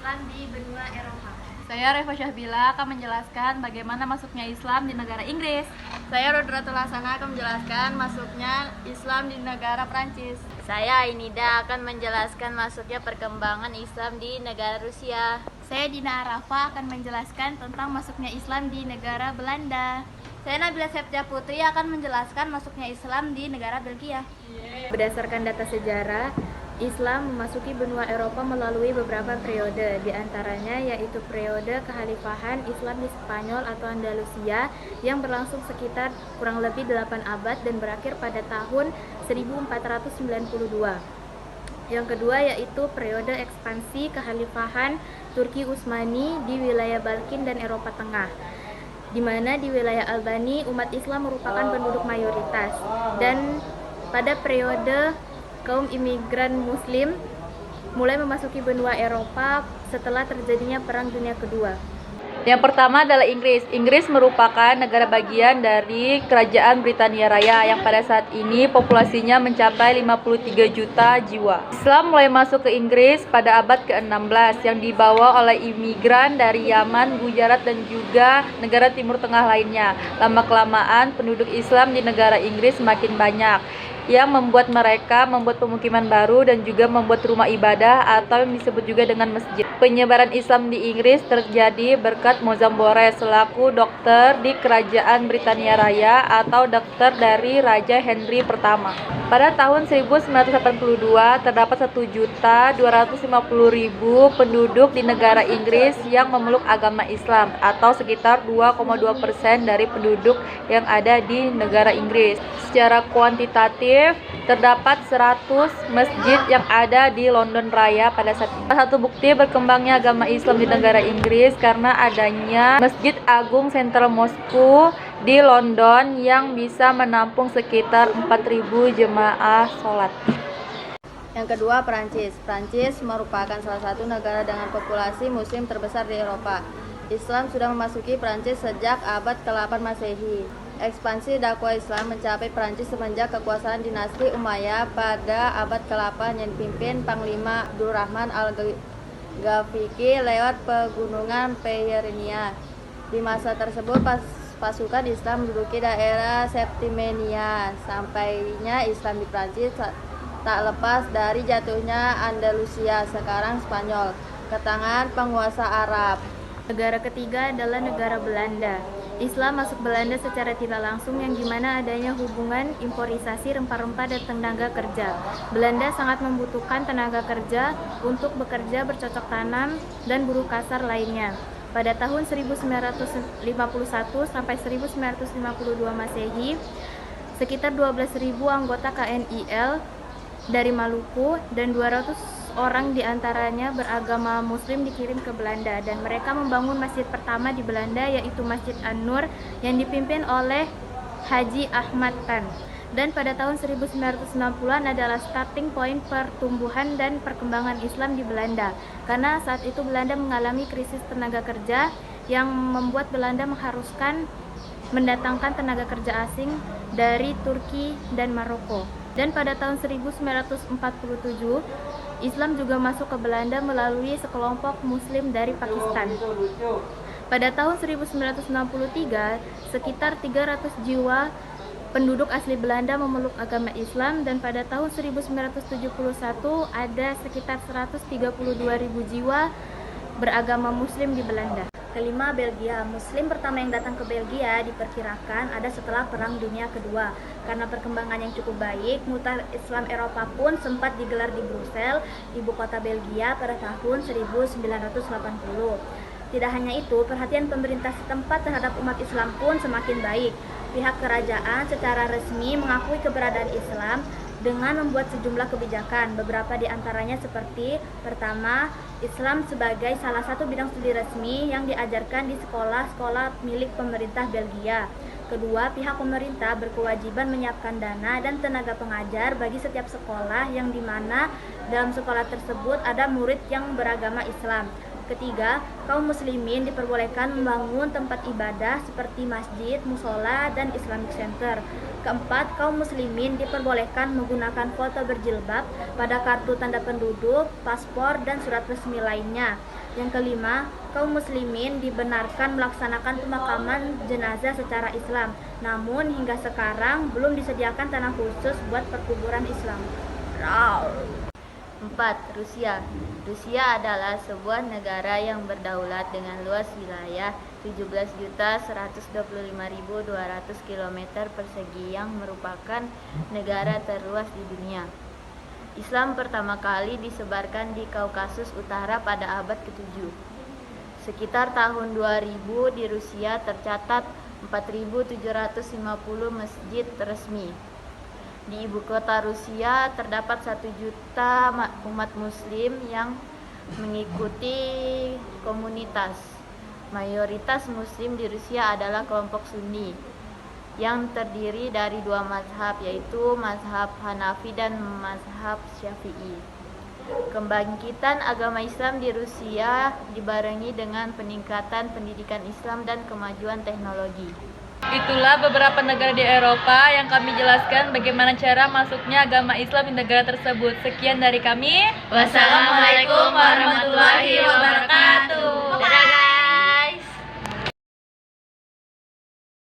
Islam di benua Eropa. Saya Reva Syahbila akan menjelaskan bagaimana masuknya Islam di negara Inggris. Saya Rodratul Hasanah akan menjelaskan masuknya Islam di negara Prancis. Saya Ainida akan menjelaskan masuknya perkembangan Islam di negara Rusia. Saya Dina Arafa akan menjelaskan tentang masuknya Islam di negara Belanda. Saya Nabila Septia Putri akan menjelaskan masuknya Islam di negara Belgia. Berdasarkan data sejarah, Islam memasuki benua Eropa melalui beberapa periode, di antaranya yaitu periode kekhalifahan Islam di Spanyol atau Andalusia yang berlangsung sekitar kurang lebih 8 abad dan berakhir pada tahun 1492. Yang kedua yaitu periode ekspansi kekhalifahan Turki Utsmani di wilayah Balkan dan Eropa Tengah, di mana di wilayah Albania umat Islam merupakan penduduk mayoritas, dan pada periode kaum imigran Muslim mulai memasuki benua Eropa setelah terjadinya Perang Dunia Kedua. Yang pertama adalah Inggris. Inggris merupakan negara bagian dari Kerajaan Britania Raya yang pada saat ini populasinya mencapai 53 juta jiwa. Islam mulai masuk ke Inggris pada abad ke-16 yang dibawa oleh imigran dari Yaman, Gujarat, dan juga negara Timur Tengah lainnya. Lama-kelamaan penduduk Islam di negara Inggris semakin banyak, yang membuat mereka membuat pemukiman baru dan juga membuat rumah ibadah atau yang disebut juga dengan masjid. Penyebaran Islam di Inggris terjadi berkat Mozambore selaku dokter di Kerajaan Britania Raya atau dokter dari Raja Henry pertama. Pada tahun 1982 terdapat 1.250.000 penduduk di negara Inggris yang memeluk agama Islam atau sekitar 2,2% dari penduduk yang ada di negara Inggris. Secara kuantitatif terdapat 100 masjid yang ada di London Raya pada saat ini. Salah satu bukti berkembangnya agama Islam di negara Inggris karena adanya Masjid Agung Central Mosque di London yang bisa menampung sekitar 4.000 jemaah sholat. Yang kedua, Prancis. Prancis merupakan salah satu negara dengan populasi muslim terbesar di Eropa. Islam sudah memasuki Prancis sejak abad ke-8 Masehi. Ekspansi dakwah Islam mencapai Prancis semenjak kekuasaan dinasti Umayyah pada abad ke-8 yang dipimpin Panglima Abdurrahman al-Ghafiqi lewat pegunungan Pyrenees. Di masa tersebut pasukan Islam menduduki daerah Septimania. Sampainya Islam di Prancis tak lepas dari jatuhnya Andalusia, sekarang Spanyol, ke tangan penguasa Arab. Negara ketiga adalah negara Belanda. Islam masuk Belanda secara tidak langsung yang dimana adanya hubungan imporisasi rempah-rempah dan tenaga kerja. Belanda sangat membutuhkan tenaga kerja untuk bekerja bercocok tanam dan buruh kasar lainnya. Pada tahun 1951 sampai 1952 Masehi, sekitar 12.000 anggota KNIL dari Maluku dan 200 orang diantaranya beragama Muslim dikirim ke Belanda, dan mereka membangun masjid pertama di Belanda yaitu Masjid An-Nur yang dipimpin oleh Haji Ahmad Tan. Dan pada tahun 1960-an adalah starting point pertumbuhan dan perkembangan Islam di Belanda, karena saat itu Belanda mengalami krisis tenaga kerja yang membuat Belanda mengharuskan mendatangkan tenaga kerja asing dari Turki dan Maroko. Dan pada tahun 1947 Islam juga masuk ke Belanda melalui sekelompok Muslim dari Pakistan. Pada tahun 1963 sekitar 300 jiwa penduduk asli Belanda memeluk agama Islam, dan pada tahun 1971 ada sekitar 132.000 jiwa beragama Muslim di Belanda. Kelima, Belgia. Muslim pertama yang datang ke Belgia diperkirakan ada setelah Perang Dunia Kedua. Karena perkembangan yang cukup baik, Muktamar Islam Eropa pun sempat digelar di Brussels, ibu kota Belgia, pada tahun 1980. Tidak hanya itu, perhatian pemerintah setempat terhadap umat Islam pun semakin baik. Pihak kerajaan secara resmi mengakui keberadaan Islam dengan membuat sejumlah kebijakan. Beberapa di antaranya seperti: pertama, Islam sebagai salah satu bidang studi resmi yang diajarkan di sekolah-sekolah milik pemerintah Belgia. Kedua, pihak pemerintah berkewajiban menyiapkan dana dan tenaga pengajar bagi setiap sekolah yang dimana dalam sekolah tersebut ada murid yang beragama Islam. Ketiga, kaum muslimin diperbolehkan membangun tempat ibadah seperti masjid, musola, dan Islamic Center. Keempat, kaum muslimin diperbolehkan menggunakan foto berjilbab pada kartu tanda penduduk, paspor, dan surat resmi lainnya. Yang kelima, kaum muslimin dibenarkan melaksanakan pemakaman jenazah secara Islam. Namun hingga sekarang belum disediakan tanah khusus buat perkuburan Islam. 4. Rusia. Rusia adalah sebuah negara yang berdaulat dengan luas wilayah 17.125.200 km persegi yang merupakan negara terluas di dunia. Islam pertama kali disebarkan di Kaukasus Utara pada abad ke-7. Sekitar tahun 2000 di Rusia tercatat 4.750 masjid resmi. Di ibu kota Rusia terdapat 1 juta umat muslim yang mengikuti komunitas. Mayoritas muslim di Rusia adalah kelompok Sunni yang terdiri dari 2 mazhab, yaitu mazhab Hanafi dan mazhab Syafi'i. Kebangkitan agama Islam di Rusia dibarengi dengan peningkatan pendidikan Islam dan kemajuan teknologi. Itulah beberapa negara di Eropa yang kami jelaskan bagaimana cara masuknya agama Islam di negara tersebut. Sekian dari kami. Wassalamualaikum warahmatullahi wabarakatuh.